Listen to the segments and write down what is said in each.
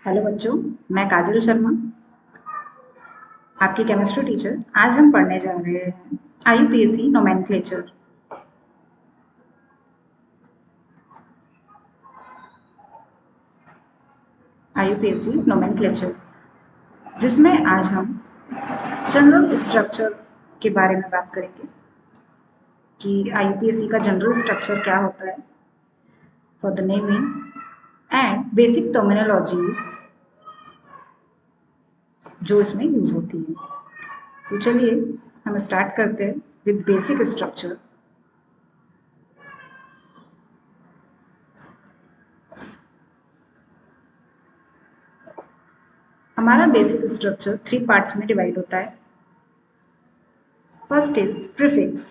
Hello बच्चों, मैं काजल शर्मा, आपकी केमिस्ट्री टीचर। आज हम पढ़ने जा रहे हैं आईयूपीएसी नोमेनक्लेचर। आईयूपीएसी नोमेनक्लेचर, जिसमें आज हम जनरल स्ट्रक्चर के बारे में बात करेंगे कि आईयूपीएसी का जनरल स्ट्रक्चर क्या होता है, for the naming and basic terminologies जो इसमें यूज होती है। तो चलिए हम स्टार्ट करते हैं विद बेसिक स्ट्रक्चर। हमारा बेसिक स्ट्रक्चर 3 पार्ट्स में डिवाइड होता है। First is prefix,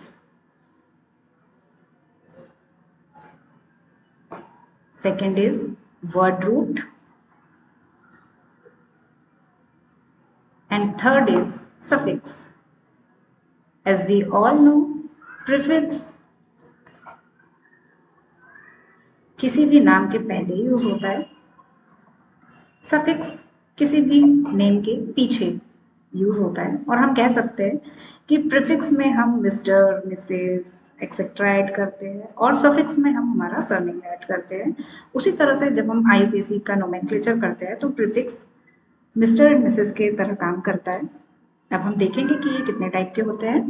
second is word root, and third is suffix. As we all know, prefix किसी भी नाम के पहले यूज होता है, सफिक्स किसी भी नेम के पीछे यूज होता है। और हम कह सकते हैं कि प्रीफिक्स में हम मिस्टर, मिसेस एक्सेट्रा ऐड करते हैं और सफिक्स में हम हमारा सरनेम ऐड करते हैं। उसी तरह से जब हम आईयूपीएसी का नोमेनक्लेचर करते हैं तो प्रीफिक्स मिस्टर एंड मिसेस के तरह काम करता है। अब हम देखेंगे कि ये कितने टाइप के होते हैं,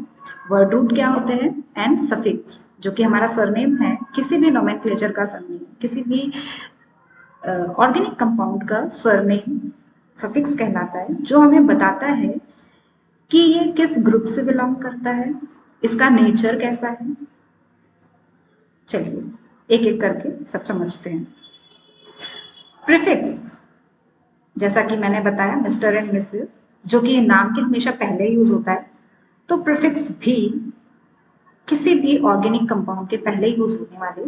वर्ड रूट क्या होते हैं, एंड सफिक्स जो कि हमारा सरनेम है। किसी भी नोमेनक्लेचर का सरनेम, किसी भी ऑर्गेनिक कंपाउंड का सरनेम सफिक्स कहलाता है, जो हमें बताता है कि ये किस ग्रुप से बिलोंग करता है, इसका नेचर कैसा है। चलिए एक एक करके सब समझते हैं। प्रीफिक्स, जैसा कि मैंने बताया, मिस्टर एंड मिसेस जो कि नाम के हमेशा पहले यूज होता है, तो प्रीफिक्स भी किसी भी ऑर्गेनिक कंपाउंड के पहले यूज होने वाले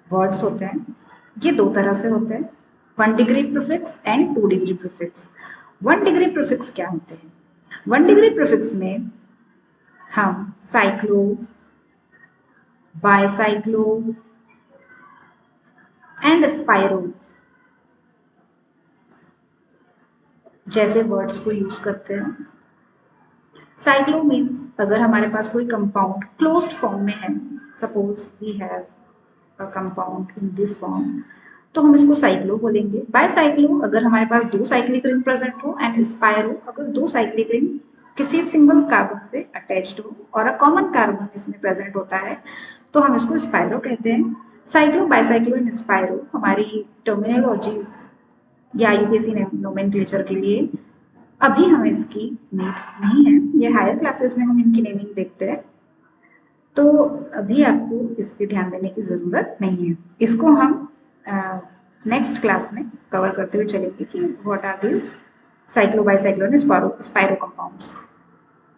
वर्ड्स होते हैं। ये दो तरह से होते हैं, 1 degree prefix and 2 degree prefix. 1 degree prefix क्या होते हैं? 1 डिग्री प्रीफिक्स में हम साइक्लो, बाइसाइक्लो एंड स्पाइरो जैसे वर्ड्स को यूज करते हैं। साइक्लो मीन्स अगर हमारे पास कोई कंपाउंड क्लोज्ड फॉर्म में है, suppose we have a compound in this form, तो हम इसको साइक्लो बोलेंगे। बाइसाइक्लो अगर हमारे पास 2 साइक्लिक रिंग प्रेजेंट हो, एंड स्पाइरो अगर 2 साइक्लिक रिंग किसी सिंगल कार्बन से अटैच्ड हो और अ कॉमन कार्बन इसमें प्रेजेंट होता है, तो हम इसको स्पाइरो कहते हैं। साइक्लो, बाइसाइक्लो एंड स्पाइरो हमारी टर्मिनोलॉजीज या आईयूपीएसी नोमेनक्लेचर के लिए अभी हमें इसकी नीड नहीं है, ये हायर क्लासेस में हम इनकी नेमिंग देखते हैं, तो अभी आपको इस पे ध्यान देने की ज़रूरत नहीं है। इसको हम नेक्स्ट क्लास में कवर करते हुए चलेंगे कि what are this cyclo, bicyclo and spiro compounds.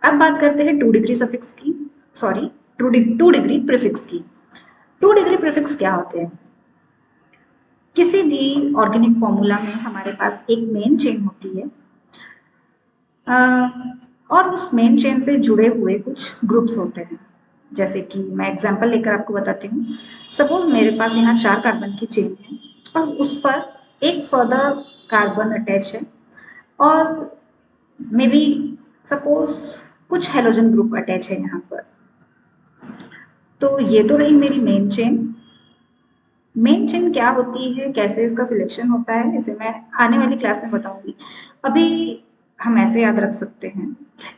अब बात करते हैं 2 डिग्री सफिक्स की, सॉरी 2 डिग्री प्रीफिक्स की। 2 डिग्री प्रीफिक्स क्या होते हैं? किसी भी ऑर्गेनिक फॉर्मूला में हमारे पास एक मेन चेन होती है और उस मेन चेन से जुड़े हुए कुछ ग्रुप्स होते हैं। जैसे कि मैं एग्जांपल लेकर आपको बताती हूँ। सपोज मेरे पास यहाँ 4 कार्बन की चेन है और उस पर एक फर्दर कार्बन अटैच है और मे बी सपोज कुछ हेलोजन ग्रुप अटैच है यहाँ पर। तो ये तो रही मेरी मेन चेन। मेन चेन क्या होती है, कैसे इसका सिलेक्शन होता है, इसे मैं आने वाली क्लास में बताऊंगी। अभी हम ऐसे याद रख सकते हैं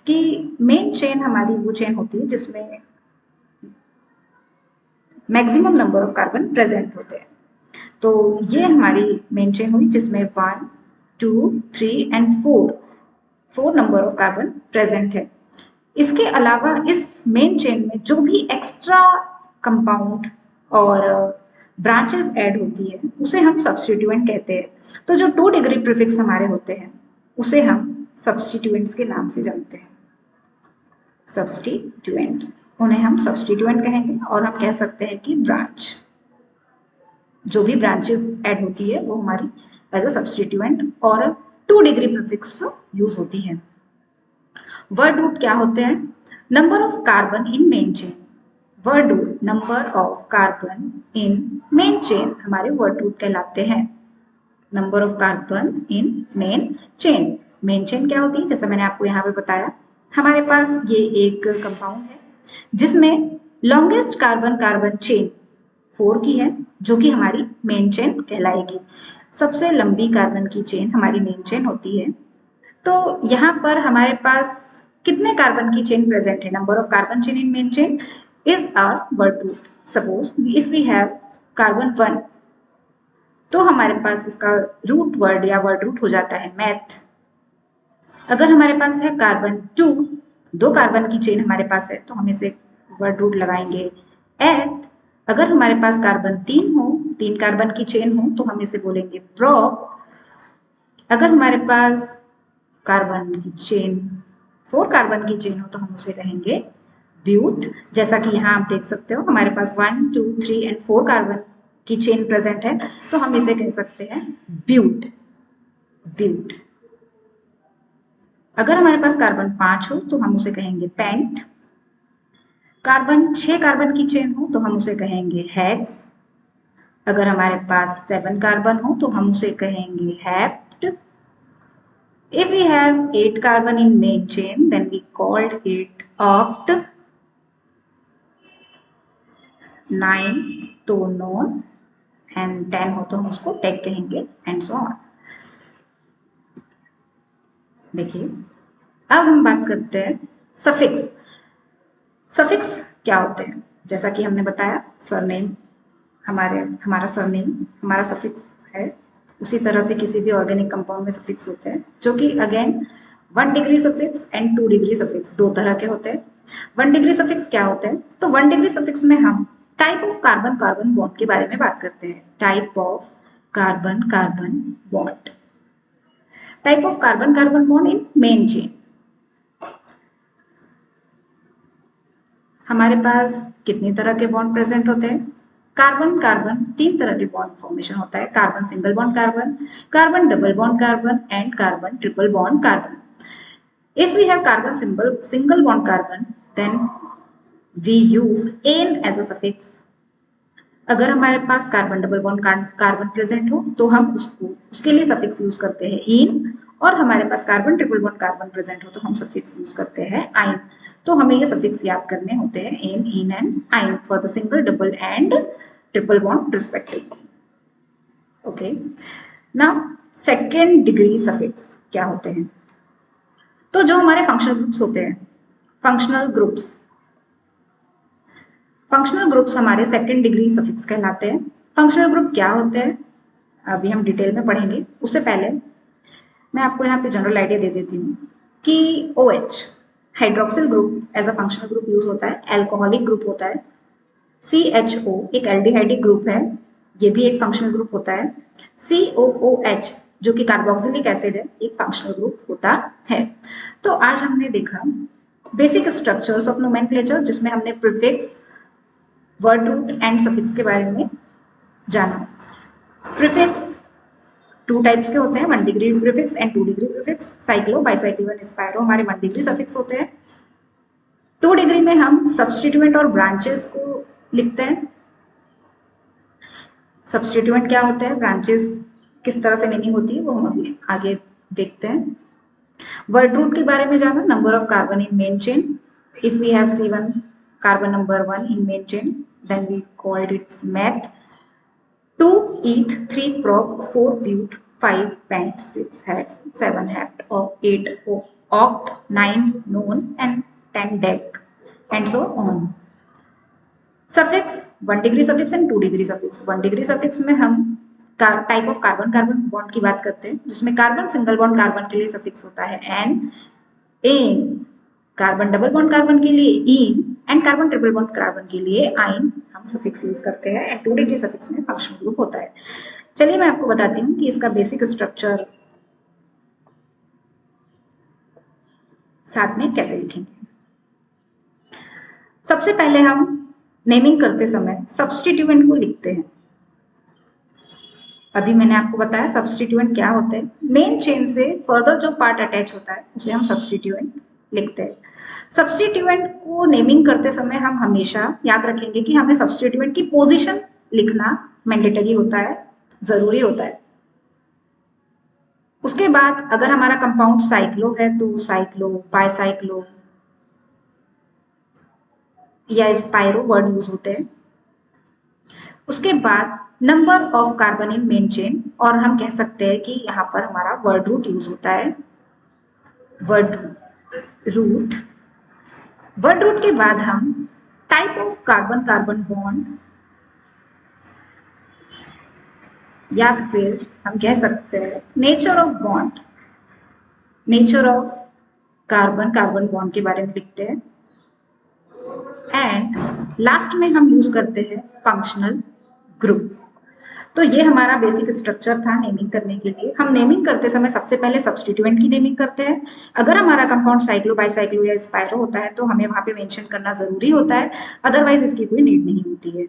कि मेन चेन हमारी वो चेन होती है जिसमें maximum number of carbon present होते हैं। तो ये हमारी मेन चेन हुई जिसमें 1, 2, 3 and 4 number of carbon present है। इसके अलावा इस मेन चेन में जो भी एक्स्ट्रा कंपाउंड और ब्रांचेस ऐड होती है उसे हम सब्स्टिट्यूएंट कहते हैं। तो जो 2 डिग्री प्रीफिक्स हमारे होते हैं उसे हम सब्स्टिट्यूएंट्स के नाम से जानते हैं। सब्स्टिट्यूएंट, उन्हें हम सब्स्टिट्यूएंट कहेंगे और हम कह सकते हैं कि ब्रांच, जो भी ब्रांचेस ऐड होती है वो हमारी एज अ सब्स्टिट्यूएंट और 2 डिग्री प्रीफिक्स यूज होती है। वर्ड रूट क्या होते हैं? Number of carbon in main chain. Word root number of carbon in main chain हमारे वर्ड रूट कहलाते हैं। Number of carbon in main chain. Main chain क्या होती है, जैसा मैंने आपको यहाँ पे बताया, हमारे पास ये एक कंपाउंड है जिसमें लॉन्गेस्ट कार्बन कार्बन चेन 4 की है, जो कि हमारी मेन चेन कहलाएगी। सबसे लंबी कार्बन की चेन हमारी मेन चेन होती है। तो यहाँ पर हमारे पास कितने कार्बन की चेन प्रेजेंट है, number of carbon chain in main chain is our word root. Suppose if we have carbon 1, तो हमारे पास इसका रूट वर्ड या वर्ड रूट हो जाता है मैथ। अगर हमारे पास है कार्बन 2, 2 कार्बन की चेन हमारे पास है, तो हम इसे वर्ड रूट लगाएंगे एथ। अगर हमारे पास कार्बन 3 हो, 3 कार्बन की चेन हो, तो हम इसे बोलेंगे प्रोप। अगर हमारे पास कार्बन की चेन 4 कार्बन की चेन हो, तो हम उसे कहेंगे ब्यूट। जैसा कि यहाँ आप देख सकते हो हमारे पास 1, 2, 3 एंड 4 कार्बन की चेन प्रेजेंट है, तो हम इसे कह सकते हैं ब्यूट। ब्यूट। अगर हमारे पास कार्बन 5 हो, तो हम उसे कहेंगे पेंट। कार्बन 6 कार्बन की चेन हो, तो हम उसे कहेंगे हेक्स। अगर हमारे पास 7 कार्बन हो, तो हम उसे कहेंगे hept. If we have 8 carbon in main chain, then we called it oct. 9 तो non and 10 हो तो हम उसको teg कहेंगे and so on। देखिए, अब हम बात करते हैं सफिक्स। सफिक्स क्या होते हैं, जैसा कि हमने बताया सरनेम, हमारा सरनेम हमारा सफिक्स है। उसी तरह से किसी भी ऑर्गेनिक कंपाउंड में सफिक्स होते हैं, जो कि again 1 degree suffix and 2 degree suffix, 2 तरह के होते हैं। 1 डिग्री सफिक्स क्या होते हैं, तो 1 डिग्री सफिक्स में हम type of carbon carbon bond के बारे में बात करते हैं। Type of carbon carbon bond, type of carbon carbon bond in main chain. हमारे पास कितनी तरह के बॉन्ड प्रेजेंट होते हैं, कार्बन कार्बन 3 तरह के बॉन्ड फॉर्मेशन होता है, carbon single bond carbon, carbon double bond carbon and carbon triple bond carbon. If we have carbon single bond carbon, then we use ane as a suffix। अगर हमारे पास carbon double bond carbon present हो, तो हम उसके लिए suffix use करते हैं इन, और हमारे पास carbon triple bond carbon present हो, तो हम सफिक्स यूज करते हैं आइन। तो हमें ये सफिक्स याद करने होते हैं एन, इन एंड आइन for the single, double and triple bond respectively. Okay, now second degree suffix क्या होते हैं, तो जो हमारे फंक्शनल ग्रुप्स होते हैं, फंक्शनल ग्रुप्स हमारे सेकेंड डिग्री सफिक्स कहलाते हैं। फंक्शनल ग्रुप क्या होते हैं अभी हम डिटेल में पढ़ेंगे, उससे पहले मैं आपको यहाँ पे जनरल आइडिया दे देती हूँ कि OH hydroxyl group as a functional group use होता है, एल्कोहलिक ग्रुप होता है। CHO एक एल्डिहाइडिक ग्रुप है, ये भी एक फंक्शनल ग्रुप होता है। COOH जो कि कार्बोक्सिलिक एसिड है, एक फंक्शनल ग्रुप होता है। तो आज हमने देखा बेसिक स्ट्रक्चर्स ऑफ नोमेनक्लेचर, जिसमें हमने prefix, word root and suffix के बारे में जाना। प्रीफिक्स 2 टाइप्स के होते हैं, 1 degree prefix and 2 degree prefix. Cyclo, bicyclic, spiro हमारे 1 डिग्री सफिक्स होते हैं। 2 डिग्री में हम सब्सटीट्यूएंट और ब्रांचेस को लिखते हैं। सब्सटीट्यूएंट क्या होते हैं, ब्रांचेस किस तरह से नेमिंग होती है, वो हम अभी आगे देखते हैं। वर्ड रूट के बारे में जाना, number of carbon in main chain. If we have C1 carbon number 1 in main chain, then we called it meth. 2 eth, 3 prop, 4 but, 5 pent, 6 hex, 7 hept, 8 oct, 9 non and 10 dec and so on। Suffix 1 degree suffix and 2 degree suffix. 1 degree suffix में हम type of carbon carbon bond की बात करते हैं, जिसमें carbon single bond carbon के लिए suffix होता है ane, ane, carbon double bond carbon के लिए ene and carbon triple bond carbon के लिए आइन हम सफिक्स यूज करते हैं। एंड 2 डिग्री सफिक्स में फंक्शनल ग्रुप होता है। चलिए मैं आपको बताती हूँ कि इसका बेसिक स्ट्रक्चर साथ में कैसे लिखेंगे। सबसे पहले हम नेमिंग करते समय सब्सटीट्यूएंट को लिखते हैं। अभी मैंने आपको बताया सब्सटीट्यूएंट क्या होते हैं। मेन चेन से फर्दर जो पार्ट अटैच होता है उसे हम सब्सटीट्यूएंट लिखते हैं। सब्सटीट्यूएंट को नेमिंग करते समय हम हमेशा याद रखेंगे कि हमें सब्सटीट्यूएंट की पोजीशन लिखना मैंडेटरी होता है, जरूरी होता है। उसके बाद अगर हमारा कंपाउंड साइक्लो है तो साइक्लो, बाइसाइक्लो या स्पाइरो वर्ड यूज होते हैं। उसके बाद number of carbon in main chain, और हम कह सकते हैं कि यहाँ पर हमारा वर्ड रूट यूज होता है। वर्ड रूट, वर्ड रूट के बाद हम type of carbon carbon bond, या फिर हम कह सकते हैं nature of bond, nature of carbon carbon bond के बारे में लिखते हैं। एंड लास्ट में हम यूज करते हैं फंक्शनल ग्रुप। तो ये हमारा बेसिक स्ट्रक्चर था नेमिंग करने के लिए। हम नेमिंग करते समय सबसे पहले सब्स्टिट्यूएंट की नेमिंग करते हैं। अगर हमारा कंपाउंड साइक्लो, बाइसाइक्लो या स्पाइरो होता है तो हमें वहां पे मेंशन करना जरूरी होता है, अदरवाइज इसकी कोई नीड नहीं होती है।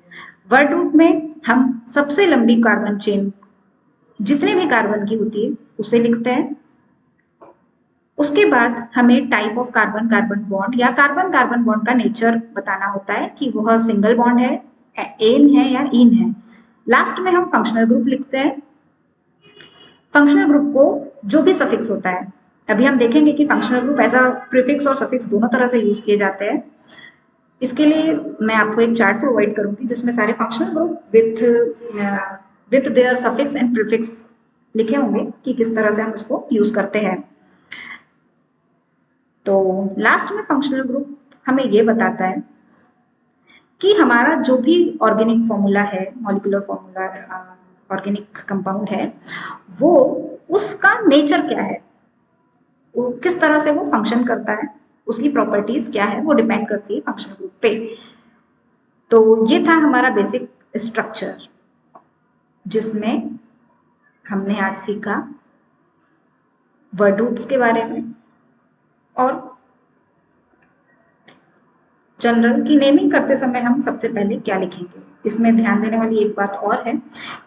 वर्ड रूट में हम सबसे लंबी कार्बन चेन जितने भी कार्बन की होती है उसे लिखते हैं। उसके बाद हमें type of carbon carbon bond या कार्बन कार्बन बॉन्ड का नेचर बताना होता है कि वह सिंगल बॉन्ड है, एन है या इन है। लास्ट में हम फंक्शनल ग्रुप लिखते हैं। फंक्शनल ग्रुप को जो भी सफिक्स होता है, अभी हम देखेंगे कि functional group as a prefix और सफिक्स दोनों तरह से यूज किए जाते हैं। इसके लिए मैं आपको एक चार्ट प्रोवाइड करूंगी जिसमें सारे functional group with their suffix and prefix लिखे होंगे कि किस तरह से हम उसको यूज करते हैं। तो लास्ट में फंक्शनल ग्रुप हमें ये बताता है कि हमारा जो भी ऑर्गेनिक फॉर्मूला है, मॉलिक्यूलर फॉर्मूला, ऑर्गेनिक कंपाउंड है, वो उसका नेचर क्या है, वो किस तरह से वो फंक्शन करता है, उसकी प्रॉपर्टीज क्या है, वो डिपेंड करती है फंक्शनल ग्रुप पे। तो ये था हमारा बेसिक स्ट्रक्चर जिसमें हमने आज सीखा वर्ड रूट्स के बारे में और जनरल की नेमिंग करते समय हम सबसे पहले क्या लिखेंगे। इसमें ध्यान देने वाली एक बात और है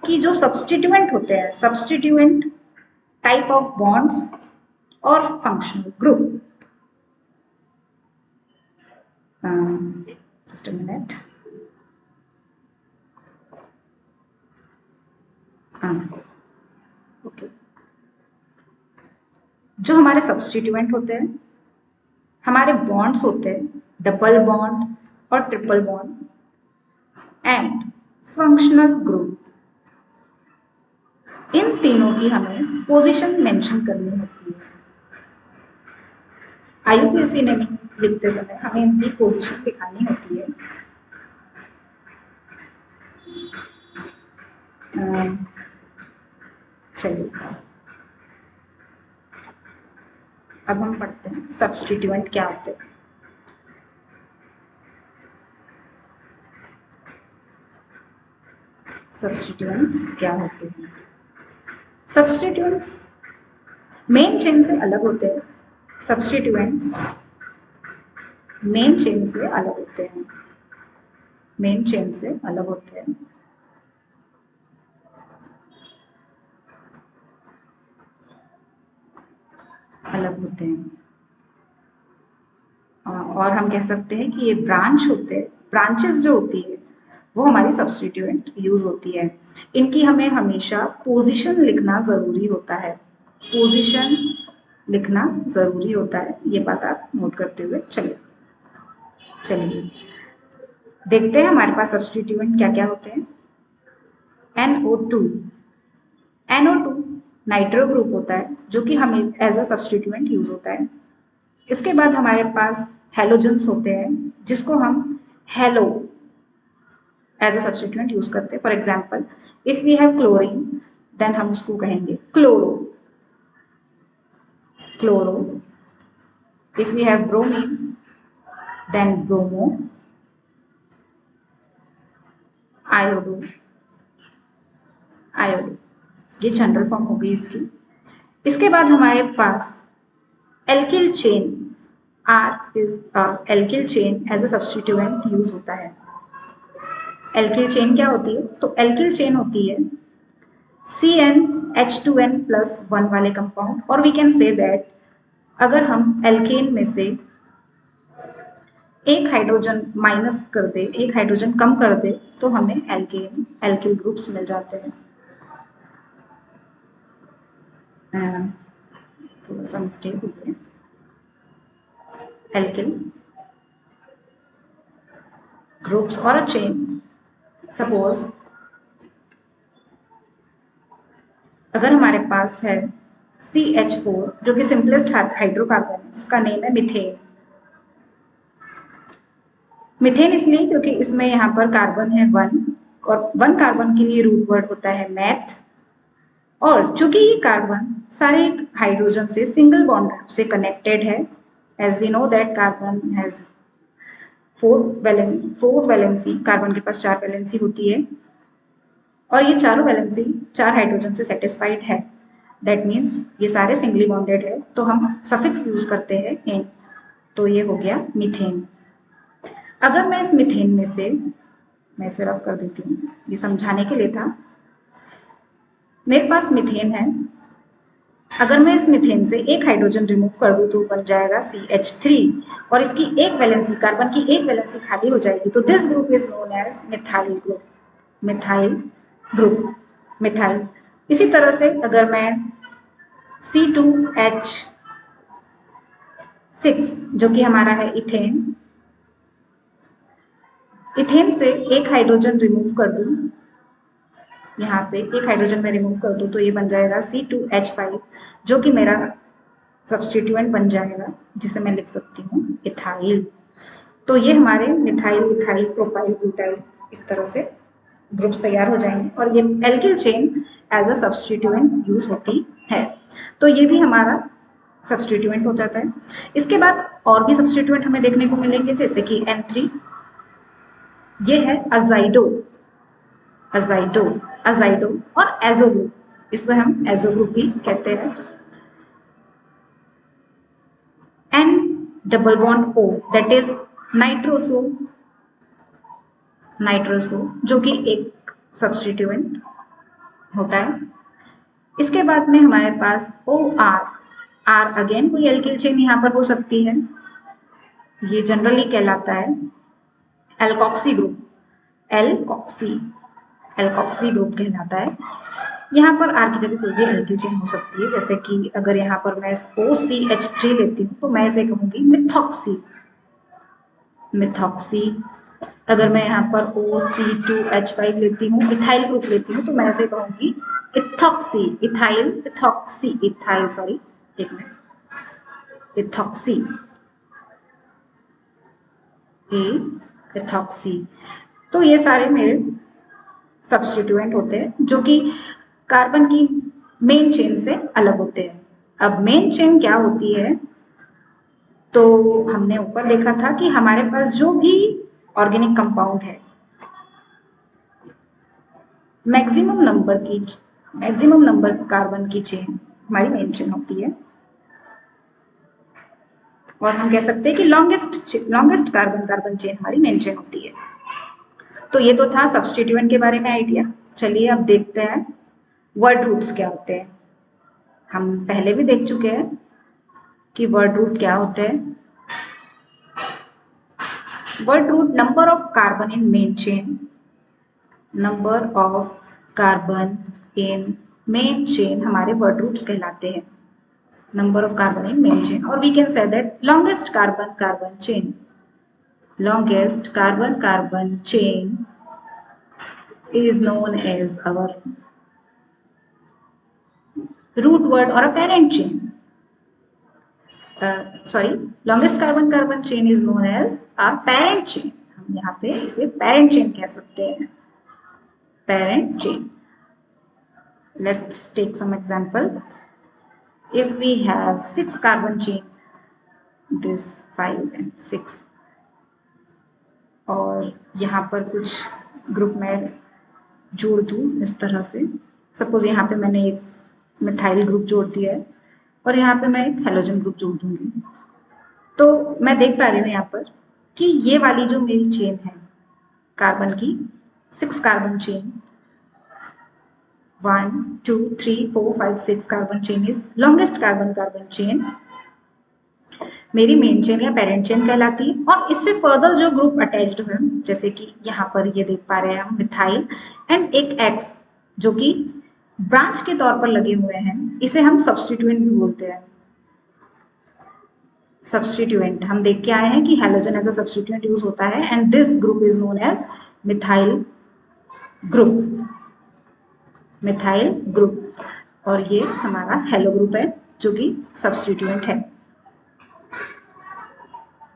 कि जो सब्स्टिट्यूएंट होते हैं, सब्स्टिट्यूएंट, टाइप ऑफ बॉन्ड्स और functional group, just a minute, okay, जो हमारे सब्स्टिट्यूएंट होते हैं, हमारे बॉन्ड्स होते हैं डबल बॉन्ड और triple bond, and functional group, इन तीनों की हमें पोजीशन मेंशन करनी होती है। आईयूपीएसी नेमिंग लिखते समय हमें इनकी पोजीशन दिखानी होती है। चलिए अब हम पढ़ते हैं सब्स्टिट्यूएंट क्या होते हैं। सब्स्टिट्यूएंट्स क्या होते हैं? सब्स्टिट्यूएंट्स मेन चेन से अलग होते हैं। सब्स्टिट्यूएंट्स मेन चेन से अलग होते हैं, मेन चेन से अलग होते हैं। अलग होते हैं और हम कह सकते हैं कि ये ब्रांच होते हैं, ब्रांचेस जो होती है वो हमारी सब्स्टिट्यूएंट यूज होती है। इनकी हमें हमेशा पोजीशन लिखना जरूरी होता है, पोजीशन लिखना जरूरी होता है, ये बात आप नोट करते हुए चलिए देखते हैं हमारे पास सब्स्टिट्यूएंट क्या क्या होते हैं। NO2, NO2 नाइट्रो ग्रुप होता है जो कि हमें एज अ सब्स्टिट्यूएंट यूज होता है। इसके बाद हमारे पास हेलोजेंस होते हैं जिसको हम halo as a substituent use करते हैं। For example if we have chlorine then हम उसको कहेंगे chloro, chloro. If we have bromine then bromo, iodo, iodo. ये जनरल फॉर्म हो गई इसकी। इसके बाद हमारे पास alkyl chain, R is alkyl chain as a substituent use होता है। एल्किल चेन क्या होती है? तो एल्किल चेन होती है CnH2n+1 वाले कंपाउंड, और वी कैन से दैट अगर हम एल्केन में से एक हाइड्रोजन माइनस कर दे, एक हाइड्रोजन कम कर दे, तो हमें एल्केन, एल्किल ग्रुप्स मिल जाते हैं। थोड़ा सा मिस्टेक हो गया, एल्किल ग्रुप्स और अ चेन। सपोज अगर हमारे पास है CH4 जो कि सिंपलेस्ट हाइड्रोकार्बन है जिसका नेम है मिथेन। मिथेन इसलिए क्योंकि इसमें यहाँ पर कार्बन है 1 और 1 कार्बन के लिए रूट वर्ड होता है मैथ, और चूंकि ये कार्बन सारे हाइड्रोजन से सिंगल बॉन्ड से कनेक्टेड है, as we know that carbon has 4 valency, carbon के पास 4 वैलेंसी होती है और ये चारों वैलेंसी 4 हाइड्रोजन से सेटिस्फाइड है। दैट मीन्स ये सारे सिंगली बॉन्डेड है, तो हम सफिक्स यूज करते हैं एन, तो ये हो गया मीथेन। अगर मैं इस मीथेन में से, मैं इसे रफ कर देती हूँ, ये समझाने के लिए था। मेरे पास मीथेन है, अगर मैं इस मीथेन से एक हाइड्रोजन रिमूव कर दूं तो बन जाएगा CH3 और इसकी एक वैलेंसी, कार्बन की एक वैलेंसी खाली हो जाएगी, तो this group is known as methyl group, methyl group, methyl. इसी तरह से अगर मैं C2H6 जो कि हमारा है इथेन, इथेन से एक हाइड्रोजन रिमूव कर दूं, यहाँ पे एक हाइड्रोजन में रिमूव कर दूं तो ये बन जाएगा C2H5 जो कि मेरा सब्स्टिट्यूएंट बन जाएगा, जिसे मैं लिख सकती हूँ इथाइल। तो ये हमारे मिथाइल, इथाइल, प्रोपाइल, ब्यूटाइल, इस तरह से ग्रुप्स तैयार हो जाएंगे और ये alkyl chain as a substituent use होती है। तो ये भी हमारा सब्स्टिट्यूएंट हो जाता है। इसके बाद और भी सब्स्टिट्यूएंट हमें देखने को मिलेंगे, जैसे कि N3, ये है अजाइडो, अजाइडो, अजाइडो और एजो ग्रुप, इसमें हम एजो ग्रुप भी कहते हैं। N double bond O that is nitroso, nitroso जो कि एक सब्स्टिट्यूएंट होता है। इसके बाद में हमारे पास OR, R अगेन कोई एल्किल चेन यहाँ पर हो सकती है, ये जनरली कहलाता है alkoxy group, alkoxy, alkoxy group कहलाता है। यहाँ पर R की जगह कोई भी एल्किल चेन हो सकती है, जैसे कि अगर यहाँ पर मैं OCH3 लेती हूँ तो मैं इसे कहूँगी मिथॉक्सी, मिथॉक्सी। अगर मैं यहाँ पर OC2H5 लेती हूँ, इथाइल ग्रुप लेती हूँ, तो मैं इसे कहूँगी ethoxy, ethyl, ethoxy, ethyl, sorry एक मिनट, इथॉक्सी, इथॉक्सी। तो ये सारे मेरे सब्स्टिट्यूएंट होते हैं जो कि कार्बन की मेन चेन से अलग होते हैं। अब मेन चेन क्या होती है, तो हमने ऊपर देखा था कि हमारे पास जो भी ऑर्गेनिक कंपाउंड है, मैक्सिमम नंबर कार्बन की चेन हमारी मेन चेन होती है, और हम कह सकते हैं कि लॉन्गेस्ट कार्बन चेन हमारी मेन चेन होती है। तो ये तो था सब्स्टिट्यूएंट के बारे में आइडिया। चलिए अब देखते हैं वर्ड रूट्स क्या होते हैं। हम पहले भी देख चुके हैं कि वर्ड रूट क्या होते हैं। Word root, number of carbon in main chain, number of carbon in main chain हमारे वर्ड रूट्स कहलाते हैं, number of carbon in main chain. और we can say that longest carbon chain, longest carbon chain is known as our root word or a parent chain. Longest carbon chain is known as our parent chain. हम यहाँ पे इसे parent chain कह सकते हैं, parent chain. Let's take some example. If we have 6 carbon chain, this 5 and 6, और यहाँ पर कुछ ग्रुप में जोड़ दूँ इस तरह से, सपोज यहाँ पे मैंने एक मिथाइल ग्रुप जोड़ दिया है और यहाँ पे मैं एक हेलोजन ग्रुप जोड़ दूंगी, तो मैं देख पा रही हूँ यहाँ पर कि ये वाली जो मेरी चेन है कार्बन की, 6 carbon chain, 1 2 3 4 5 6 carbon chain is longest carbon chain, मेरी मेन चेन या पेरेंट चेन कहलाती है। और इससे फर्दर जो ग्रुप अटैच्ड है, जैसे कि यहाँ पर ये देख पा रहे हैं हम मिथाइल एंड एक X जो कि ब्रांच के तौर पर लगे हुए हैं, इसे हम सब्स्टिट्यूएंट भी बोलते हैं। सब्स्टिट्यूएंट हम देख के आए हैं कि halogen as a substituent use होता है and this group is known as methyl group. Methyl group, और ये हमारा हेलो ग्रुप है जो कि सब्स्टिट्यूएंट है।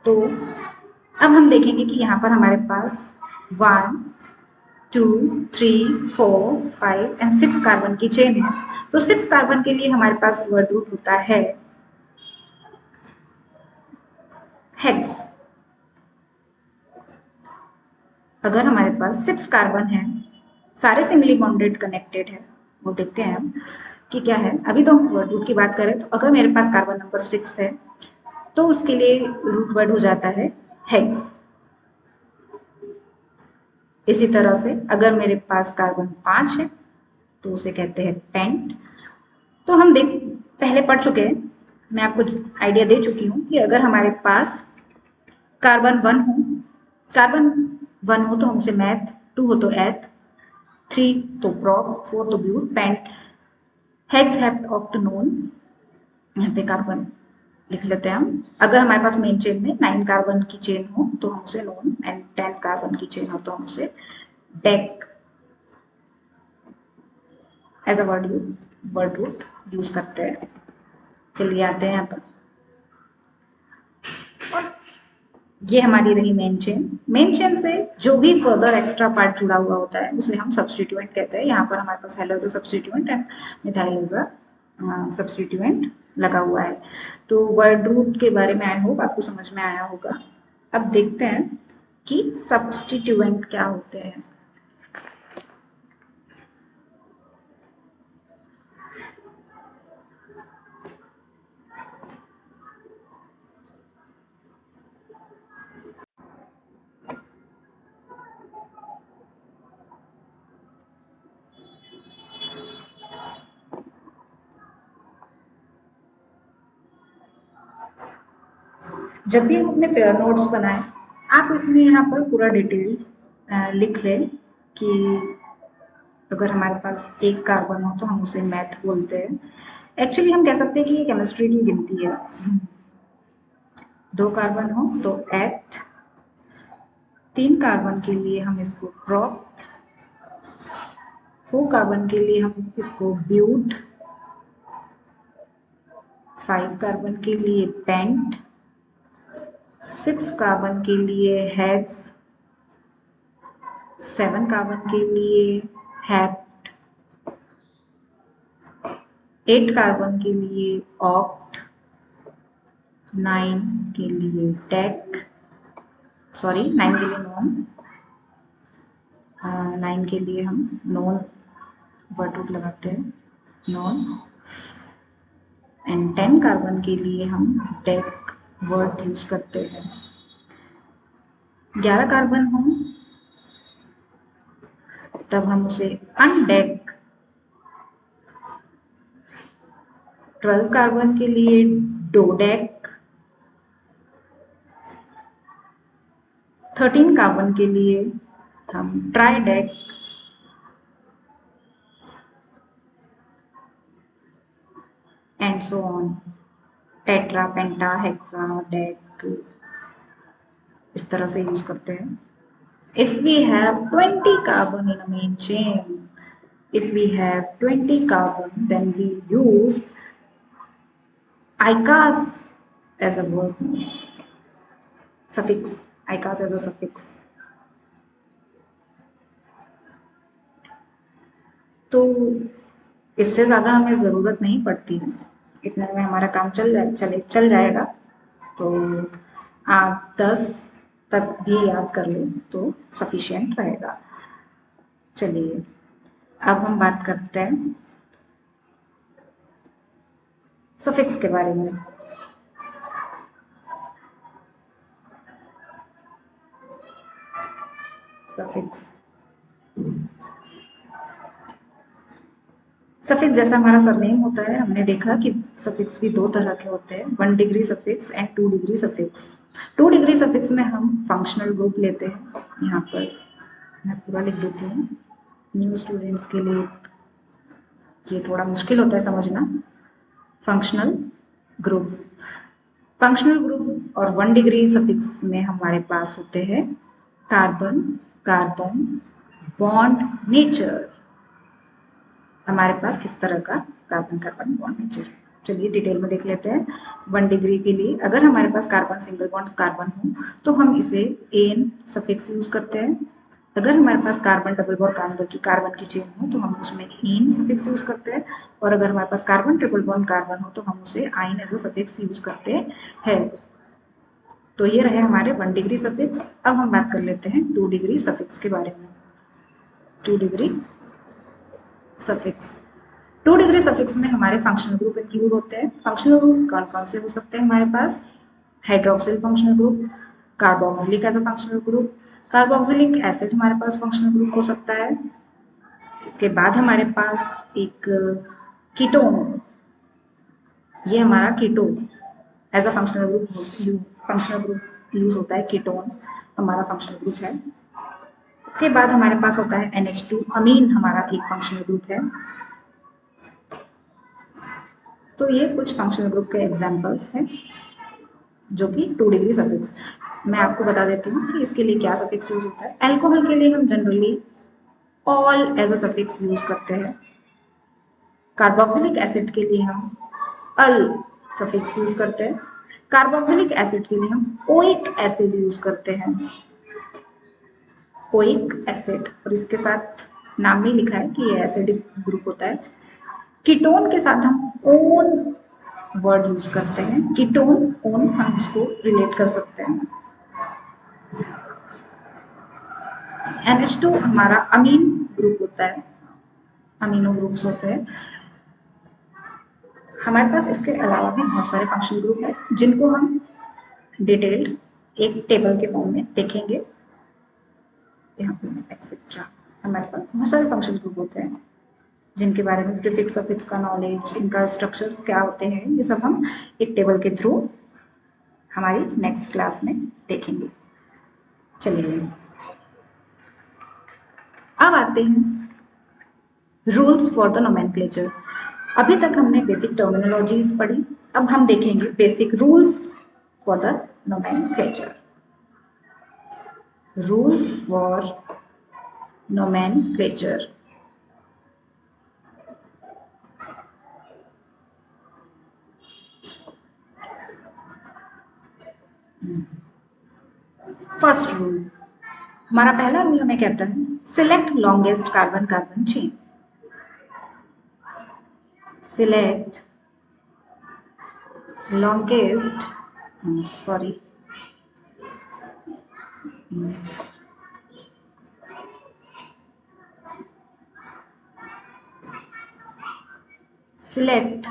तो अब हम देखेंगे कि यहाँ पर हमारे पास 1 2 3 4 5 एंड 6 कार्बन की चेन है। तो 6 कार्बन के लिए हमारे पास वर्ड रूट होता है हेक्स। अगर हमारे पास 6 कार्बन है, सारे सिंगली बॉन्डेड कनेक्टेड है, वो देखते हैं हम कि क्या है। अभी तो हम वर्ड रूट की बात करें तो अगर मेरे पास कार्बन नंबर 6 है तो उसके लिए रूट वर्ड हो जाता है हेक्स। इसी तरह से अगर मेरे पास कार्बन 5 है तो उसे कहते हैं पेंट। तो हम देख पहले पढ़ चुके हैं, मैं आपको आइडिया दे चुकी हूँ कि अगर हमारे पास कार्बन 1 हो, कार्बन 1 हो तो हम उसे मैथ, 2 हो तो एथ, 3 तो प्रोप, 4 तो ब्यूट, पेंट, हेक्स हेप्ट ऑक्टेनोन। यहाँ पे कार्बन लिख लेते हैं हम। अगर हमारे पास मेन चेन में 9 कार्बन की चेन हो तो हम उसे नोन, एंड 10 कार्बन की चेन हो तो हम उसे dec as a word root use करते हैं। चलिए आते हैं यहाँ पर, और ये हमारी रही मेन चेन। मेन चेन से जो भी फर्दर एक्स्ट्रा पार्ट जुड़ा हुआ होता है उसे हम सब्स्टिट्यूएंट कहते हैं। यहाँ पर हमारे पास halo is a substituent and methyl is a substituent लगा हुआ है। तो वर्ड रूट के बारे में आई होप आपको समझ में आया होगा। अब देखते हैं कि सब्स्टिट्यूएंट क्या होते हैं। जब भी हम अपने पेयर नोट्स बनाएं, आप इसमें यहाँ पर पूरा डिटेल लिख लें कि अगर हमारे पास एक कार्बन हो तो हम उसे मैथ बोलते हैं। एक्चुअली हम कह सकते हैं कि ये केमिस्ट्री की गिनती है। 2 कार्बन हो तो एथ, 3 कार्बन के लिए हम इसको प्रोप, 4 कार्बन के लिए हम इसको ब्यूट, 5 कार्बन के लिए पेंट, 6 कार्बन के लिए हेक्स, 7 कार्बन के लिए हेप्ट, 8 कार्बन के लिए ऑक्ट, 9 के लिए डेक, सॉरी 9 के लिए नॉन, 9 के लिए हम नॉन वर्ड रूट लगाते हैं, नॉन, एंड 10 कार्बन के लिए हम डेक वर्ड यूज करते हैं। 11 कार्बन हो तब हम उसे अनडेक, 12 कार्बन के लिए डोडेक, 13 कार्बन के लिए हम tridec, and so on, tetra, penta, hexa, dec, इस तरह से यूज करते हैं। If we have 20 carbon in a main chain, if we have 20 carbon, then we use ICAS as a word suffix, ICAS as a suffix. तो इससे ज़्यादा हमें ज़रूरत नहीं पड़ती है, इतने में हमारा काम चल जाएगा। तो आप 10 तक भी याद कर लें तो सफिशिएंट रहेगा। चलिए अब हम बात करते हैं सफिक्स के बारे में। सफिक्स सफिक्स जैसा हमारा सरनेम होता है, हमने देखा कि सफिक्स भी 2 तरह के होते हैं, 1 degree suffix and 2 degree suffix. 2 degree suffix में हम फंक्शनल ग्रुप लेते हैं। यहाँ पर मैं पूरा लिख देती हूँ न्यू स्टूडेंट्स के लिए। ये थोड़ा मुश्किल होता है समझना। फंक्शनल ग्रुप, फंक्शनल ग्रुप और 1 डिग्री सफिक्स में हमारे पास होते हैं कार्बन कार्बन बॉन्ड नेचर। हमारे पास किस तरह का कार्बन कार्बन बॉन्ड नेचर है, चलिए डिटेल में देख लेते हैं। 1 डिग्री के लिए अगर हमारे पास कार्बन सिंगल बॉन्ड कार्बन हो तो हम इसे एन सफिक्स यूज करते हैं। अगर हमारे पास कार्बन डबल बॉन्ड कार्बन की चेन हो तो हम उसमें इन सफिक्स यूज करते हैं, और अगर हमारे पास कार्बन ट्रिपल बॉन्ड कार्बन हो तो हम उसे आइन एज अ सफिक्स यूज करते हैं। तो ये रहे हमारे 1 डिग्री सफिक्स। अब हम बात कर लेते हैं 2 डिग्री सफिक्स के बारे में। 2 डिग्री सफिक्स, 2 डिग्री सफिक्स में हमारे फंक्शनल ग्रुप इंक्लूड होते हैं। फंक्शनल ग्रुप कौन कौन से हो सकते हैं हमारे पास? Hydroxyl functional group, carboxylic as a functional group, carboxylic acid हमारे पास फंक्शनल ग्रुप हो सकता है। इसके बाद हमारे पास एक कीटोन, ये हमारा ketone as a functional group use होता है। कीटोन हमारा फंक्शनल ग्रुप है। इसके बाद हमारे पास होता है NH2 अमीन, हमारा एक फंक्शनल ग्रुप है। तो ये कुछ फंक्शनल ग्रुप के एग्जांपल्स हैं जो कि 2 डिग्री सफिक्स। मैं आपको बता देती हूँ कि इसके लिए क्या सफिक्स यूज होता है। अल्कोहल के लिए हम generally ol as a suffix use करते हैं। कार्बोक्सिलिक एसिड के लिए हम अल सफिक्स यूज करते हैं। कार्बोक्सिलिक एसिड के लिए हम ओइक एसिड यूज करते हैं, ओइक एसिड, और इसके साथ नाम नहीं लिखा है कि ये एसिडिक ग्रुप होता है। कीटोन के साथ हम ओन वर्ड यूज करते हैं, कीटोन ओन हम इसको रिलेट कर सकते हैं। NH2 हमारा अमीन ग्रुप होता है, अमीनो ग्रुप्स होते हैं। हमारे पास इसके अलावा भी बहुत सारे फंक्शनल ग्रुप हैं जिनको हम डिटेल्ड एक टेबल के फॉर्म में देखेंगे। यहाँ पे एक्सेट्रा हमारे पास बहुत सारे फंक्शनल ग्रुप होते हैं जिनके बारे में प्रीफिक्स सफिक्स का नॉलेज, इनका स्ट्रक्चर्स क्या होते हैं, ये सब हम एक टेबल के थ्रू हमारी नेक्स्ट क्लास में देखेंगे। चलिए अब आते हैं रूल्स फॉर द नोमेनक्लेचर। अभी तक हमने बेसिक टर्मिनोलॉजीज पढ़ी, अब हम देखेंगे basic rules for the nomenclature. Rules for nomenclature. First rule, हमारा पहला रूल हमें कहता है select longest carbon carbon chain. Select longest sorry select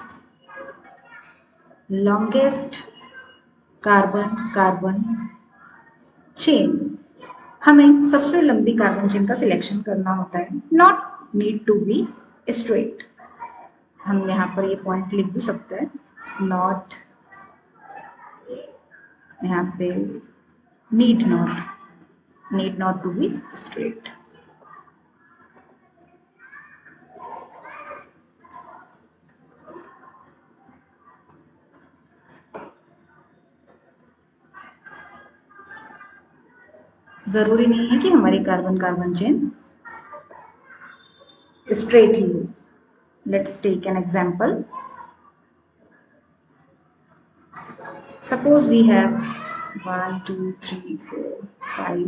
longest carbon carbon chain. हमें सबसे लंबी कार्बन चेन का सिलेक्शन करना होता है, not need to be straight. हम यहाँ पर ये पॉइंट लिख भी सकते हैं, नॉट, यहाँ पे need not to be straight. जरूरी नहीं है कि हमारी कार्बन कार्बन चेन स्ट्रेट ही हो। Let's take an example. Suppose we have 1, 2, 3, 4, 5,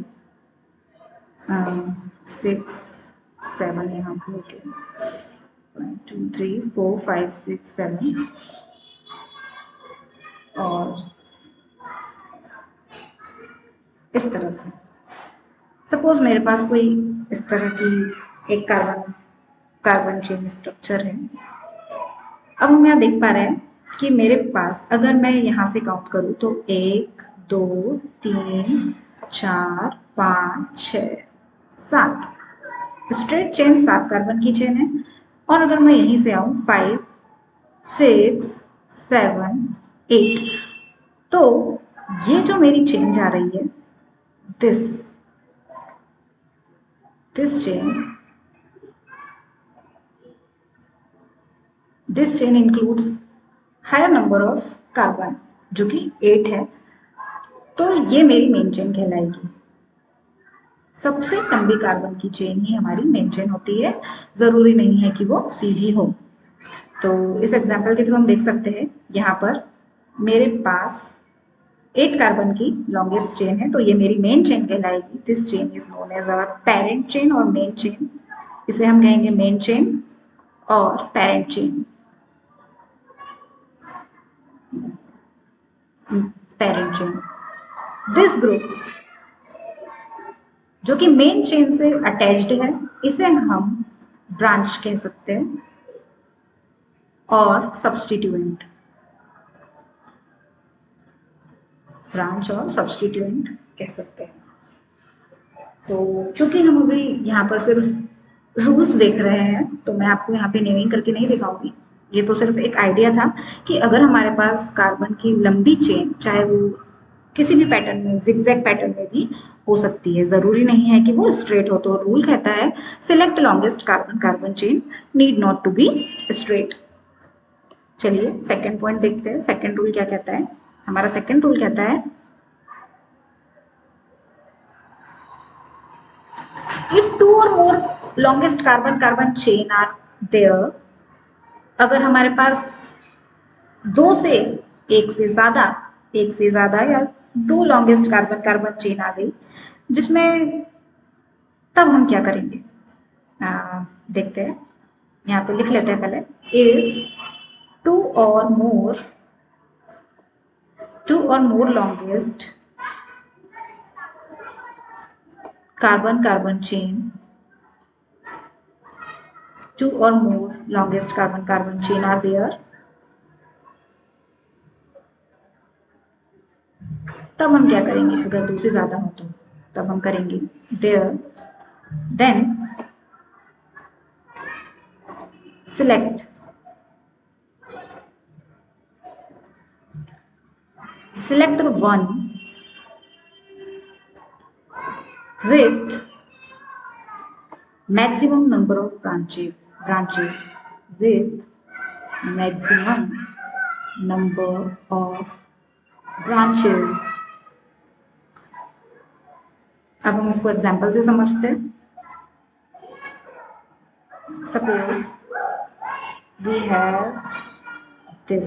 6, 7 यहाँ पे ओके, 1, 2, 3, 4, 5, 6, 7 और इस तरह से। सपोज मेरे पास कोई इस तरह की एक कार्बन चेन स्ट्रक्चर है। अब हम यहाँ देख पा रहे हैं कि मेरे पास अगर मैं यहाँ से काउंट करूँ तो 1, 2, 3, 4, 5, 6, 7 स्ट्रेट चेन, 7 कार्बन की चेन है। और अगर मैं यहीं से आऊँ 5, 6, 7, 8, तो ये जो मेरी चेन जा रही है, this chain this chain includes higher number of carbon, जो कि 8 है, तो ये मेरी मेन चेन कहलाएगी। सबसे लंबी कार्बन की चेन ही हमारी मेन चेन होती है, ज़रूरी नहीं है कि वो सीधी हो। तो इस एग्जाम्पल के थ्रू हम देख सकते हैं, यहाँ पर मेरे पास 8 कार्बन की लॉन्गेस्ट चेन है, तो ये मेरी मेन चेन कहलाएगी। This chain is known as our parent chain और मेन चेन। इसे हम कहेंगे मेन चेन और parent chain. Parent chain, this group जो कि मेन चेन से अटैच्ड है, इसे हम ब्रांच कह सकते हैं और सब्सटीट्यूएंट, ब्रांच और सब्सटीट्यूएंट कह सकते हैं। तो चूंकि हम अभी यहाँ पर सिर्फ रूल्स देख रहे हैं, तो मैं आपको यहाँ पे नेमिंग करके नहीं दिखाऊंगी। ये तो सिर्फ एक आइडिया था कि अगर हमारे पास कार्बन की लंबी चेन, चाहे वो किसी भी पैटर्न में, जिगजैग पैटर्न में भी हो सकती है, ज़रूरी नहीं है कि वो स्ट्रेट हो। तो रूल कहता है select longest carbon carbon chain, need not to be straight. चलिए सेकेंड पॉइंट देखते हैं। सेकेंड रूल क्या कहता है? हमारा सेकेंड रूल कहता है if two or more longest carbon carbon chain are there, अगर हमारे पास दो से एक से ज्यादा या दो लॉन्गेस्ट कार्बन कार्बन चेन आ गई, जिसमें तब हम क्या करेंगे? देखते हैं, यहाँ पे लिख लेते हैं पहले। इफ टू और more longest carbon carbon chain, two or more longest carbon carbon chain are there, तब हम क्या करेंगे? अगर दो से ज्यादा हो तो तब हम करेंगे there, then select the one with maximum number of branches with maximum number of branches। अब हम इसको एग्जाम्पल से समझते हैं। Suppose we have this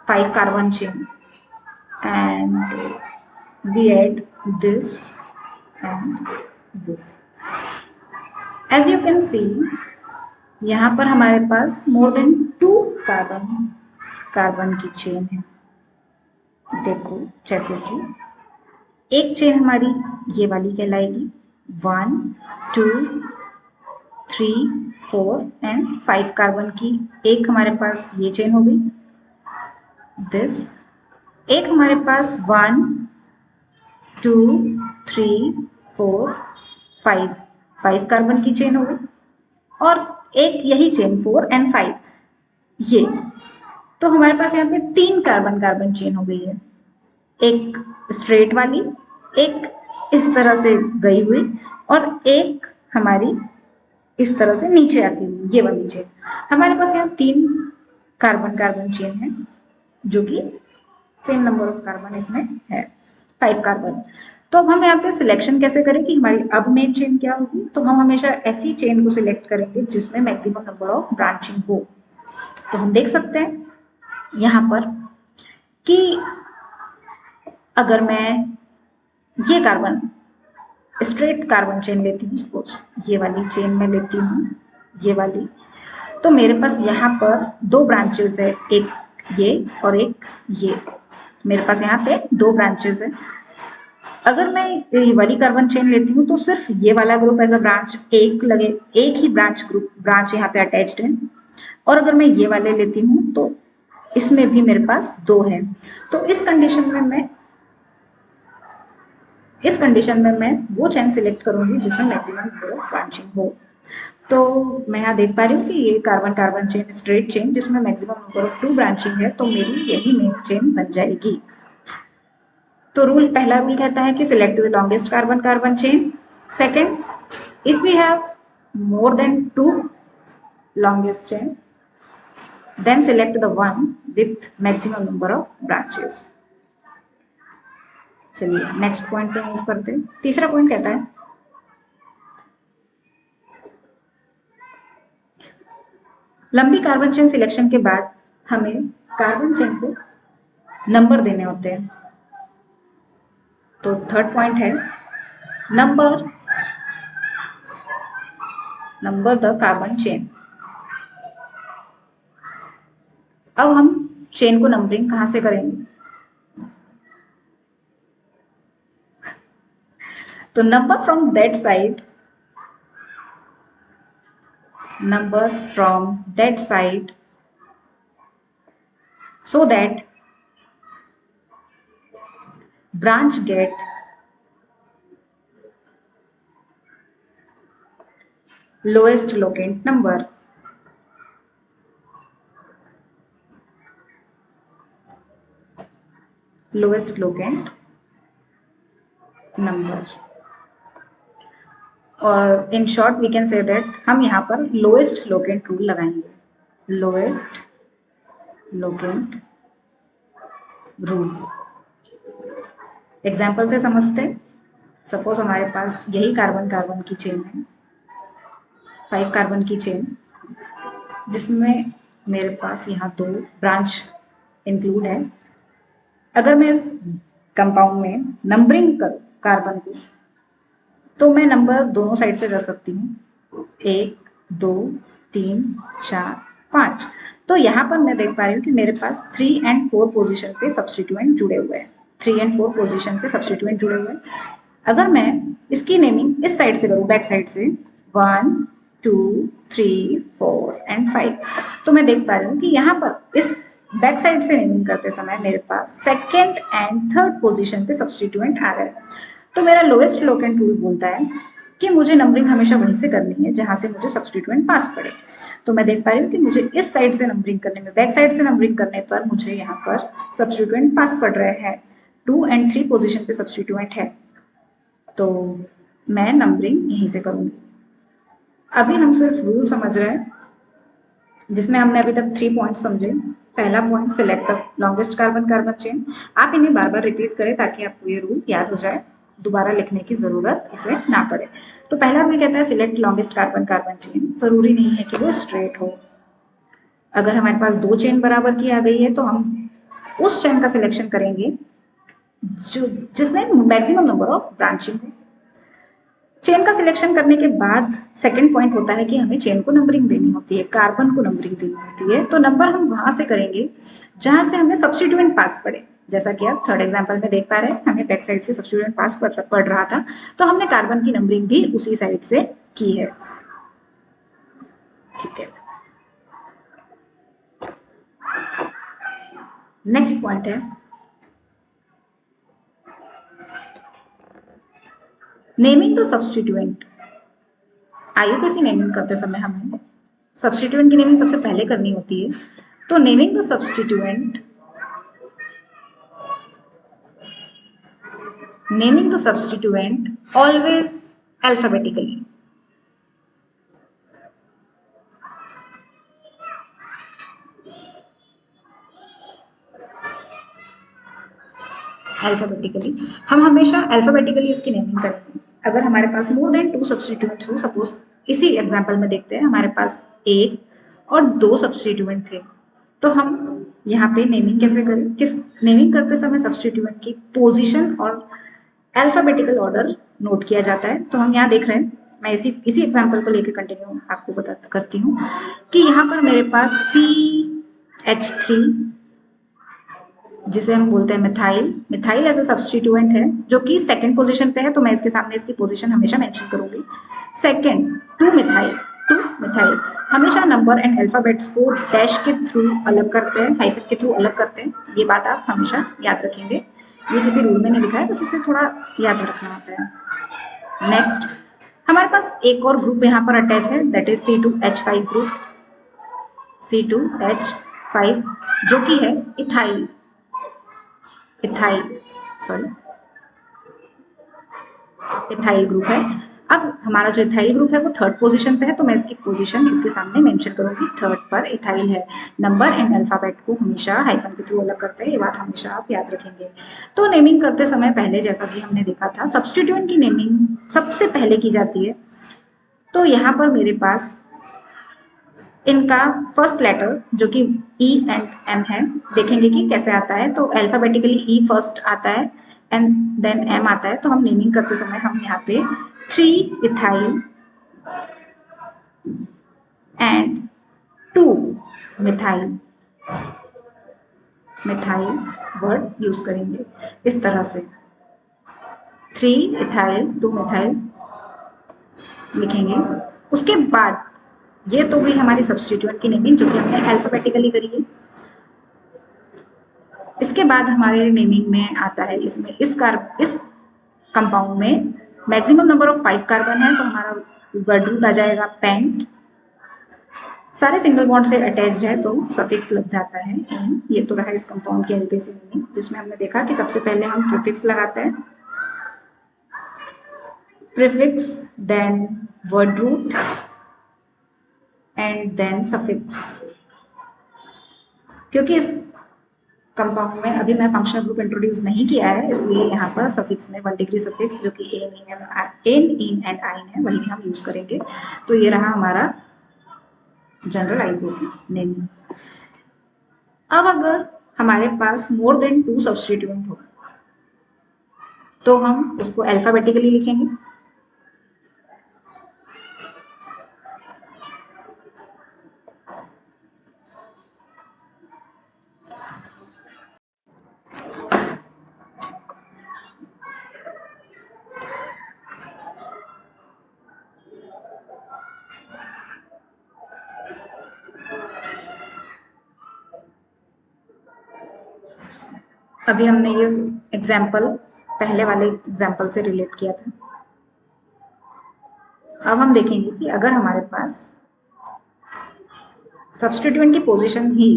5 carbon chain and we add this and this। As you can see, यहाँ पर हमारे पास मोर than 2 carbon की चेन है। देखो, जैसे कि एक चेन हमारी ये वाली कहलाएगी 1 2 3 4 एंड 5 कार्बन की। एक हमारे पास ये चेन हो गई, दिस। एक हमारे पास 1 2 3 4 5 कार्बन की चेन हो गई, और एक यही चेन 4 एंड 5 ये। तो हमारे पास यहाँ पे 3 कार्बन कार्बन चेन हो गई है, एक स्ट्रेट वाली, एक इस तरह से गई हुई, और एक हमारी इस तरह से नीचे आती हुई, ये वाली चेन। हमारे पास यहाँ 3 कार्बन कार्बन चेन है, जो कि सेम नंबर ऑफ कार्बन इसमें है, 5 कार्बन। तो अब हम यहाँ पे सिलेक्शन कैसे करें कि हमारी अब मेन चेन क्या होगी? तो हम हमेशा ऐसी चेन को सिलेक्ट करेंगे जिसमें मैक्सिमम नंबर ऑफ ब्रांचिंग हो। तो हम देख सकते हैं यहाँ पर कि अगर मैं ये कार्बन स्ट्रेट कार्बन चेन लेती हूँ, सपोज ये वाली चेन मैं लेती हूँ, ये वाली, तो मेरे पास यहाँ पर 2 ब्रांचेस है, एक ये और एक ये। मेरे पास यहाँ पे 2 ब्रांचेस है। अगर मैं ये वाली कार्बन चेन लेती हूँ तो सिर्फ ये वाला ग्रुप एज अ ब्रांच एक ही ब्रांच यहाँ पे अटैच्ड है, और अगर मैं ये वाले लेती हूँ तो इसमें भी मेरे पास 2 है। तो इस कंडीशन में मैं वो चेन सिलेक्ट करूंगी जिसमें मैक्सिमम नंबर ऑफ ब्रांचिंग हो। तो मैं यहाँ देख पा रही हूँ कि ये carbon carbon chain, straight chain जिसमें मैक्सिमम नंबर ऑफ 2 ब्रांचिंग है, तो मेरी यही मेन चेन बन जाएगी। तो पहला रूल कहता है कि select the longest carbon carbon chain. Second, if we have more than 2 longest chain, then select the one with maximum number of branches. चलिए नेक्स्ट पॉइंट पे मूव करते हैं। तीसरा पॉइंट कहता है लंबी कार्बन चेन सिलेक्शन के बाद हमें कार्बन चेन को नंबर देने होते हैं। तो थर्ड पॉइंट है नंबर द कार्बन चेन। अब हम चेन को नंबरिंग कहां से करेंगे? तो number from that side, so that branch get lowest locant number. Lowest locant number. और in short we can say that हम यहाँ पर लोएस्ट लोकेंट रूल लगाएंगे। लोएस्ट लोकेंट रूल एग्जाम्पल से समझते हैं। सपोज हमारे पास यही कार्बन की चेन है, 5 कार्बन की चेन, जिसमें मेरे पास यहाँ 2 ब्रांच इंक्लूड है। अगर मैं इस कंपाउंड में नंबरिंग करूँ कार्बन को, तो मैं नंबर दोनों साइड से कर सकती हूँ, 1 2 3 4 5। तो यहाँ पर मैं देख पा रही हूँ कि मेरे पास 3 और 4 पोजीशन पे सब्स्टिट्यूएंट जुड़े हुए हैं। 3 और 4 पोजीशन पे सब्स्टिट्यूएंट जुड़े हुए हैं। अगर मैं इसकी नेमिंग इस साइड से करूँ, बैक साइड से 1 2 3 4 और 5, तो मैं देख पा रही हूँ कि यहाँ पर इस बैक साइड से नेमिंग करते समय मेरे पास सेकेंड एंड थर्ड पोजीशन पे सब्स्टिट्यूएंट आ रहे हैं। तो मेरा लोएस्ट लोकेंट रूल बोलता है कि मुझे नंबरिंग हमेशा वहीं से करनी है जहां से मुझे सब्स्टिट्यूएंट पास पड़े। तो मैं देख पा रही हूँ कि मुझे इस साइड से नंबरिंग करने में, बैक साइड से नंबरिंग करने पर मुझे यहाँ पर सब्स्टिट्यूएंट पास पड़ रहे हैं। 2 और 3 पोजीशन पे सब्स्टिट्यूएंट है, तो मैं नंबरिंग यहीं से करूँगी। अभी हम सिर्फ रूल समझ रहे हैं, जिसमें हमने अभी तक 3 पॉइंट समझे। पहला point, select the longest carbon chain. आप इन्हें बार बार रिपीट करें ताकि आपको ये रूल याद हो जाए, दोबारा लिखने की जरूरत इसे ना पड़े। तो पहला रूल कहता है सिलेक्ट लॉन्गेस्ट कार्बन चेन। जरूरी नहीं है कि वो स्ट्रेट हो। अगर हमारे पास 2 चेन बराबर की आ गई है तो हम उस चेन का सिलेक्शन करेंगे जो जिसमें मैक्सिमम नंबर ऑफ ब्रांचिंग हो। चेन का सिलेक्शन करने के बाद सेकंड पॉइंट होता है कि हमें चेन को नंबरिंग देनी होती है, कार्बन को नंबरिंग देनी होती है। तो नंबर हम वहां से करेंगे जहां से हमें सब्स्टिट्यूएंट पास पड़े। जैसा कि आप थर्ड एग्जांपल में देख पा रहे हैं, हमें बैक साइड से सब्स्टिट्यूएंट पास पड़ रहा था, तो हमने कार्बन की नंबरिंग भी उसी साइड से की है। ठीक है, नेक्स्ट पॉइंट है naming the substituent. IUPAC naming करते समय हमें सब्स्टिट्यूएंट की नेमिंग सबसे पहले करनी होती है। तो naming the substituent, always alphabetically. हम हमेशा अल्फाबेटिकली इसकी नेमिंग करेंगे। अगर हमारे पास मोर देन 2 सब्स्टिट्यूएंट्स हो, सपोज इसी एग्जांपल में देखते हैं, हमारे पास 1 और 2 सब्स्टिट्यूएंट थे, तो हम यहाँ पे नेमिंग कैसे करें? नेमिंग करते समय सब्स्टिट्यूएंट की पोजीशन और अल्फाबेटिकल ऑर्डर नोट किया जाता है। तो हम यहाँ देख रहे हैं, मैं इसी एग्जांपल को लेकर कंटिन्यू आपको करती हूँ कि यहाँ पर मेरे पास CH3, जिसे हम बोलते हैं मिथाइल एज अ सब्स्टिट्यूएंट है, जो कि सेकंड पोजीशन पे है। तो मैं इसके सामने इसकी पोजीशन हमेशा मेंशन करूंगी। सेकंड 2 मिथाइल हमेशा नंबर एंड अल्फाबेट्स को डैश के थ्रू अलग करते हैं, हाइफन के थ्रू अलग करते हैं। ये बात आप हमेशा याद रखेंगे। ये किसी रूल में नहीं लिखा है, बस इसे थोड़ा याद रखना होता है। नेक्स्ट, हमारे पास एक और ग्रुप यहाँ पर अटैच है, that is C2H5 group. C2H5 जो कि है इथाइल ग्रुप है। अब हमारा जो इथाइल ग्रुप है वो थर्ड पोजीशन पे है, तो मैं इसकी पोजीशन इसके सामने मेंशन करूंगी, थर्ड पर इथाइल है। नंबर एंड अल्फाबेट को हमेशा हाइफन के थ्रू अलग करते हैं, ये बात हमेशा आप याद रखेंगे। तो नेमिंग करते समय पहले जैसा कि हमने देखा था, सब्स्टिट्यूएंट की नेमिंग सबसे पहले की जाती है। तो यहाँ पर मेरे पास इनका फर्स्ट लेटर जो कि ई एंड एम है, देखेंगे कि कैसे आता है। तो अल्फाबेटिकली ई फर्स्ट आता है एंड देन एम आता है। तो हम नेमिंग करते समय हम यहाँ पे 3 ethyl and 2 methyl word use करेंगे इस तरह से, 3 इथाइल 2 मिथाइल लिखेंगे। उसके बाद ये तो हुई हमारी सब्स्टिट्यूएंट की नेमिंग जो कि हमने अल्फाबेटिकली करी है। इसके बाद हमारे नेमिंग में आता है, इसमें इस कंपाउंड में मैक्सिमम नंबर ऑफ 5 कार्बन है, तो हमारा वर्ड रूट आ जाएगा पेंट। सारे सिंगल बॉन्ड से अटैच्ड है तो सफिक्स लग जाता है एन। ये तो रहा इस कंपाउंड की एलपीसी नेमिंग, जिसमें हमने देखा कि सबसे पहले हम प्रीफिक्स लगाते हैं, prefix then word root and then suffix. क्योंकि इस कंपाउंड में अभी मैं फंक्शनल ग्रुप इंट्रोड्यूस नहीं किया है, इसलिए यहाँ पर सफिक्स में 1 डिग्री सफिक्स जो कि एन इन एंड आइन है वही हम यूज करेंगे। तो ये रहा हमारा जनरल आईपीसी नेमिंग। अब अगर हमारे पास मोर देन 2 सब्स्टिट्यूएंट हो तो हम उसको अल्फाबेटिकली लिखेंगे। अभी हमने ये एग्जाम्पल पहले वाले एग्जाम्पल से रिलेट किया था। अब हम देखेंगे कि अगर हमारे पास सब्स्टिट्यूएंट की पोजीशन ही,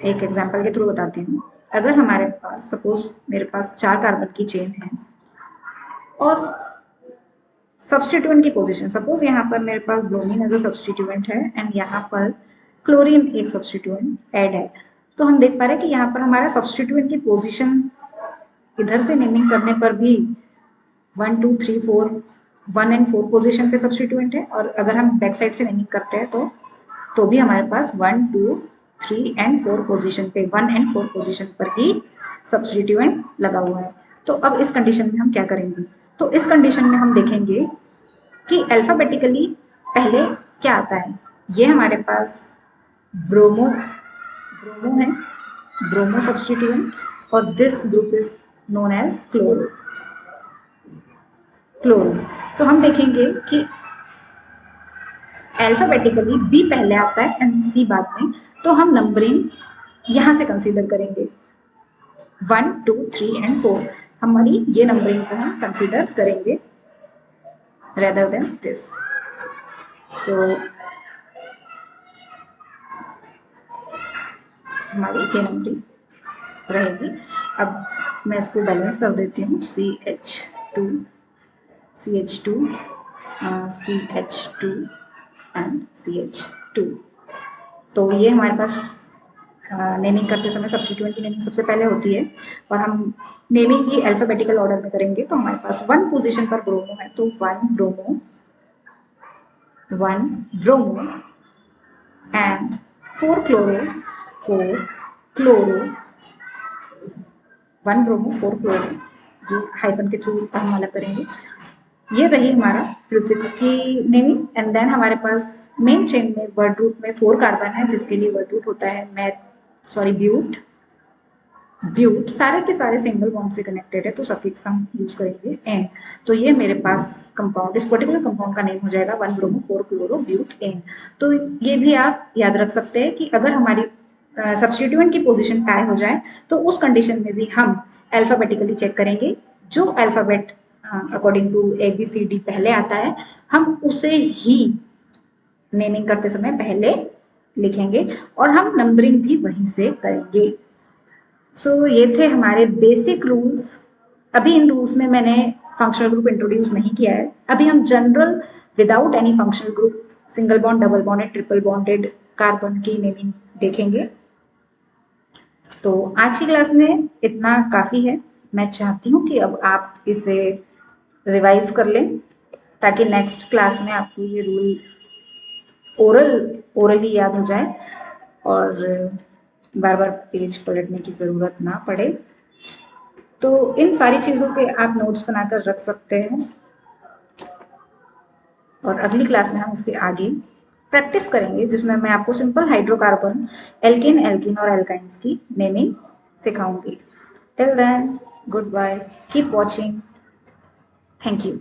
एक एग्जाम्पल के थ्रू बताती हूँ। अगर हमारे पास सपोज मेरे पास 4 कार्बन की चेन है और सब्स्टिट्यूएंट की पोजीशन, सपोज यहाँ पर मेरे पास ब्रोमीन एज अ सब्स्टिट्यूएंट है एंड यहाँ पर क्लोरीन एक सब्स्टिट्यूएंट ऐड है, तो हम देख पा रहे हैं कि यहाँ पर हमारा सब्स्टिट्यूएंट की पोजीशन इधर से नेमिंग करने पर भी 1 2 3 4 1 एंड 4 पोजीशन पे सब्स्टिट्यूएंट है, और अगर हम बैक साइड से नेमिंग करते हैं तो भी हमारे पास 1 2 3 एंड 4 पोजीशन पे 1 एंड 4 पोजीशन पर ही सब्स्टिट्यूएंट लगा हुआ है। तो अब इस कंडीशन में हम क्या करेंगे? तो इस कंडीशन में हम देखेंगे कि अल्फाबेटिकली पहले क्या आता है। ये हमारे पास ब्रोमो है, ब्रोमो सब्स्टिट्यूएंट, और this group is known as chloro. तो हम देखेंगे कि अल्फाबेटिकली बी पहले आता है एंड सी बाद में, तो हम नंबरिंग यहाँ से कंसीडर करेंगे 1 2 3 एंड 4, हमारी ये नंबरिंग को हम कंसीडर करेंगे rather than this. So हमारी ये नंबरिंग रहेगी। अब मैं इसको बैलेंस कर देती हूँ, CH2 एंड CH2। तो ये हमारे पास नेमिंग करते समय सब्स्टिट्यूएंट की नेमिंग सबसे पहले होती है, और हम नेमिंग भी अल्फाबेटिकल ऑर्डर में करेंगे। तो हमारे पास 1 पोजीशन पर ब्रोमो है, तो 1 bromo and 4 chloro 1 bromo 4 chloro, ये हाइफन के थ्रू हम अलग करेंगे। ये रही हमारा प्रीफिक्स की नेमिंग। एंड देन हमारे पास मेन चेन में वर्ड रूट में 4 कार्बन है, जिसके लिए वर्ड रूट होता है ब्यूट। सारे के सारे सिंगल बॉन्ड से कनेक्टेड है, तो सफिक्स हम यूज करेंगे एन। तो ये मेरे पास कंपाउंड, इस पर्टिकुलर कंपाउंड का नेम हो जाएगा 1 ब्रोमो 4 क्लोरो ब्यूट एन। तो ये भी आप याद रख सकते हैं कि अगर हमारी सब्स्टिट्यूएंट की पोजीशन टाई हो जाए तो उस कंडीशन में भी हम अल्फाबेटिकली चेक करेंगे। जो अल्फाबेट अकॉर्डिंग टू ABCD पहले आता है, हम उसे ही नेमिंग करते समय पहले लिखेंगे और हम नंबरिंग भी वहीं से करेंगे। सो ये थे हमारे बेसिक रूल्स। अभी इन रूल्स में मैंने फंक्शनल ग्रुप इंट्रोड्यूस नहीं किया है। अभी हम general without any functional group single bond, double bonded, triple bonded carbon की नेमिंग देखेंगे। तो आज की क्लास में इतना काफ़ी है। मैं चाहती हूँ कि अब आप इसे रिवाइज कर लें ताकि नेक्स्ट क्लास में आपको ये रूल ओरली याद हो जाए और बार बार पेज पलटने की ज़रूरत ना पड़े। तो इन सारी चीज़ों के आप नोट्स बनाकर रख सकते हैं और अगली क्लास में हम इसके आगे प्रैक्टिस करेंगे जिसमें मैं आपको सिंपल हाइड्रोकार्बन, एल्केन, एल्कीन और एल्काइंस की नेमिंग सिखाऊंगी। Till then, goodbye, keep watching, thank you.